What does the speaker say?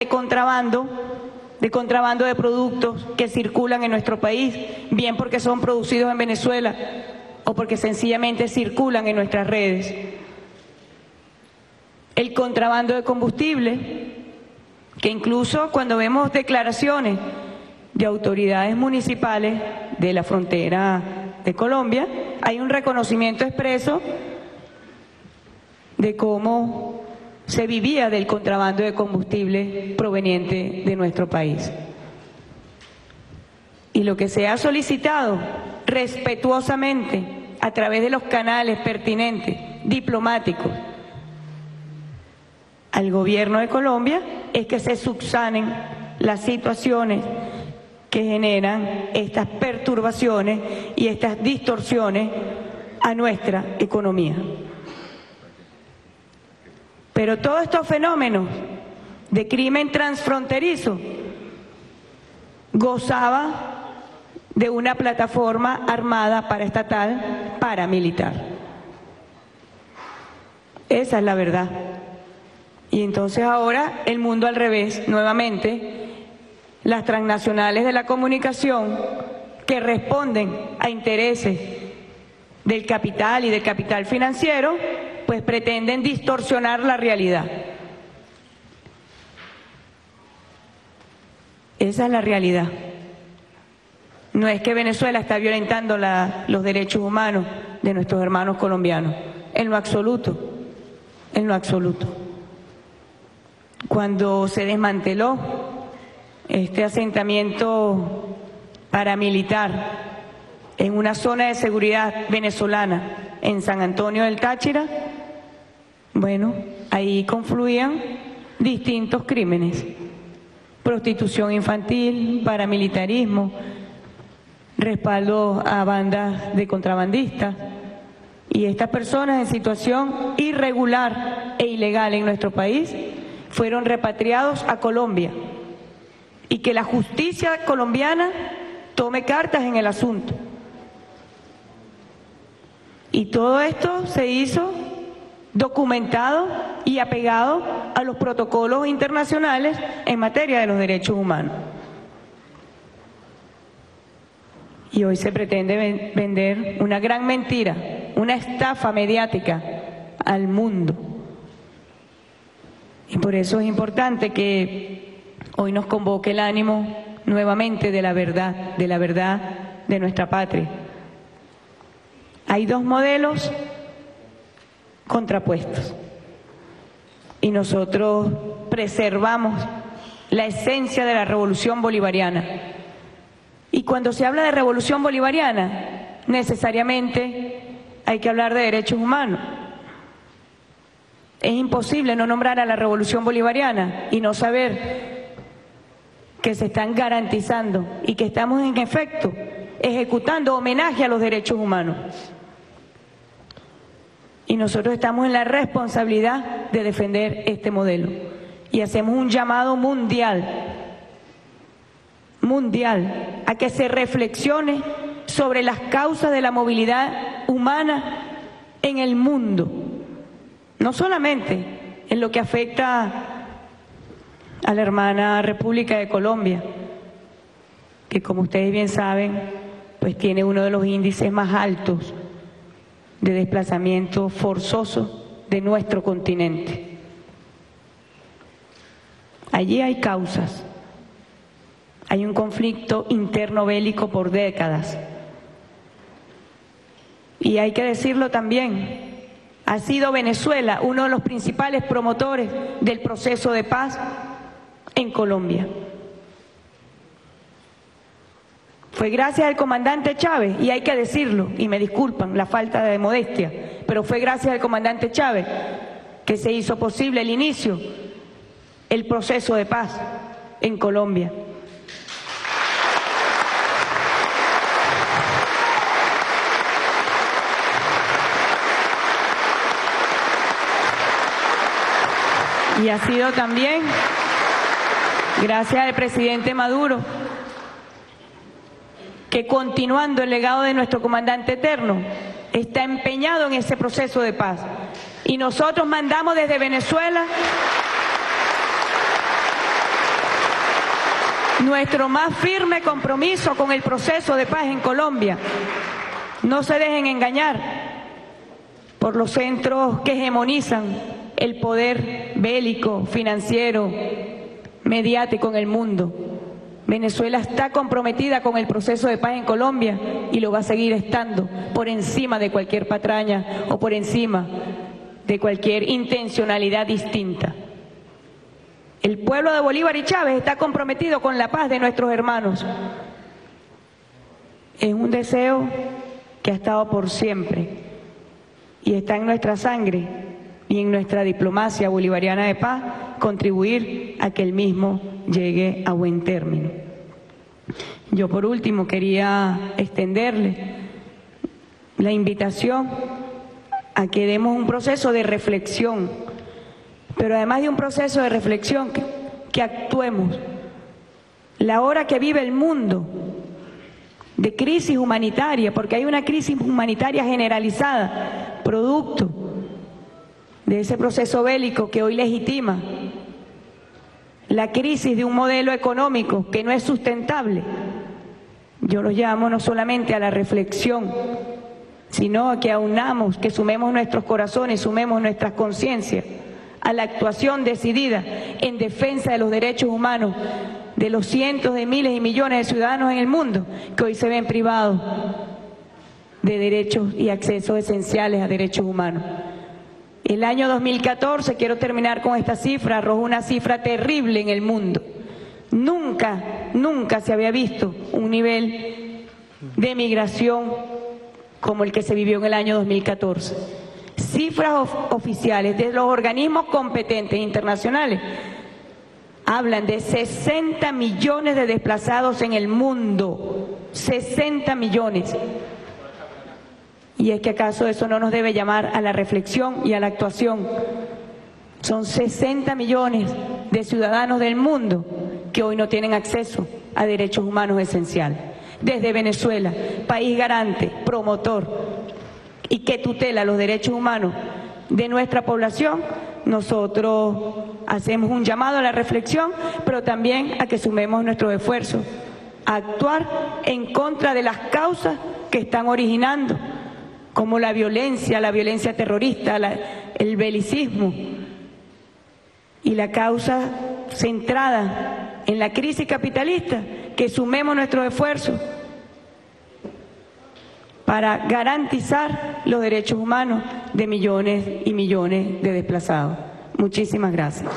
de contrabando de productos que circulan en nuestro país, bien porque son producidos en Venezuela o porque sencillamente circulan en nuestras redes. El contrabando de combustible, que incluso cuando vemos declaraciones de autoridades municipales de la frontera de Colombia, hay un reconocimiento expreso de cómo se vivía del contrabando de combustible proveniente de nuestro país. Y lo que se ha solicitado respetuosamente a través de los canales pertinentes, diplomáticos, al gobierno de Colombia, es que se subsanen las situaciones que generan estas perturbaciones y estas distorsiones a nuestra economía. Pero todos estos fenómenos de crimen transfronterizo gozaba de una plataforma armada paraestatal paramilitar. Esa es la verdad. Y entonces ahora el mundo al revés, nuevamente, las transnacionales de la comunicación que responden a intereses del capital y del capital financiero, pues pretenden distorsionar la realidad. Esa es la realidad. No es que Venezuela está violentando los derechos humanos de nuestros hermanos colombianos, en lo absoluto, en lo absoluto. Cuando se desmanteló este asentamiento paramilitar en una zona de seguridad venezolana en San Antonio del Táchira, bueno, ahí confluían distintos crímenes: prostitución infantil, paramilitarismo, respaldo a bandas de contrabandistas, y estas personas en situación irregular e ilegal en nuestro país fueron repatriados a Colombia, y que la justicia colombiana tome cartas en el asunto. Y todo esto se hizo documentado y apegado a los protocolos internacionales en materia de los derechos humanos. Y hoy se pretende vender una gran mentira, una estafa mediática al mundo. Y por eso es importante que hoy nos convoque el ánimo nuevamente de la verdad de nuestra patria. Hay dos modelos contrapuestos y nosotros preservamos la esencia de la revolución bolivariana. Y cuando se habla de revolución bolivariana, necesariamente hay que hablar de derechos humanos. Es imposible no nombrar a la revolución bolivariana y no saber que se están garantizando y que estamos en efecto ejecutando homenaje a los derechos humanos. Y nosotros estamos en la responsabilidad de defender este modelo. Y hacemos un llamado mundial, a que se reflexione sobre las causas de la movilidad humana en el mundo. No solamente en lo que afecta a la hermana República de Colombia, que como ustedes bien saben, pues tiene uno de los índices más altos de desplazamiento forzoso de nuestro continente. Allí hay causas, hay un conflicto interno bélico por décadas. Y hay que decirlo también, ha sido Venezuela uno de los principales promotores del proceso de paz en Colombia. Fue gracias al comandante Chávez, y hay que decirlo, y me disculpan la falta de modestia, pero fue gracias al comandante Chávez que se hizo posible el inicio, el proceso de paz en Colombia. Y ha sido también gracias al presidente Maduro, que continuando el legado de nuestro comandante eterno, está empeñado en ese proceso de paz. Y nosotros mandamos desde Venezuela nuestro más firme compromiso con el proceso de paz en Colombia. No se dejen engañar por los centros que hegemonizan el poder bélico, financiero, mediático en el mundo. Venezuela está comprometida con el proceso de paz en Colombia y lo va a seguir estando, por encima de cualquier patraña o por encima de cualquier intencionalidad distinta. El pueblo de Bolívar y Chávez está comprometido con la paz de nuestros hermanos. Es un deseo que ha estado por siempre y está en nuestra sangre y en nuestra diplomacia bolivariana de paz contribuir a que el mismo llegue a buen término. Yo por último quería extenderle la invitación a que demos un proceso de reflexión, pero además de un proceso de reflexión, que actuemos. La hora que vive el mundo de crisis humanitaria, porque hay una crisis humanitaria generalizada, producto de ese proceso bélico que hoy legitima la crisis de un modelo económico que no es sustentable. Yo los llamo no solamente a la reflexión, sino a que aunamos, que sumemos nuestros corazones, sumemos nuestras conciencias a la actuación decidida en defensa de los derechos humanos de los cientos de miles y millones de ciudadanos en el mundo que hoy se ven privados de derechos y accesos esenciales a derechos humanos. El año 2014, quiero terminar con esta cifra, arrojó una cifra terrible en el mundo. Nunca se había visto un nivel de migración como el que se vivió en el año 2014. Cifras oficiales de los organismos competentes internacionales hablan de 60 millones de desplazados en el mundo. 60 millones. Y es que acaso eso no nos debe llamar a la reflexión y a la actuación. Son 60 millones de ciudadanos del mundo que hoy no tienen acceso a derechos humanos esenciales. Desde Venezuela, país garante, promotor y que tutela los derechos humanos de nuestra población, nosotros hacemos un llamado a la reflexión, pero también a que sumemos nuestros esfuerzos a actuar en contra de las causas que están originando, como la violencia terrorista, el belicismo y la causa centrada en la crisis capitalista, que sumemos nuestros esfuerzos para garantizar los derechos humanos de millones y millones de desplazados. Muchísimas gracias.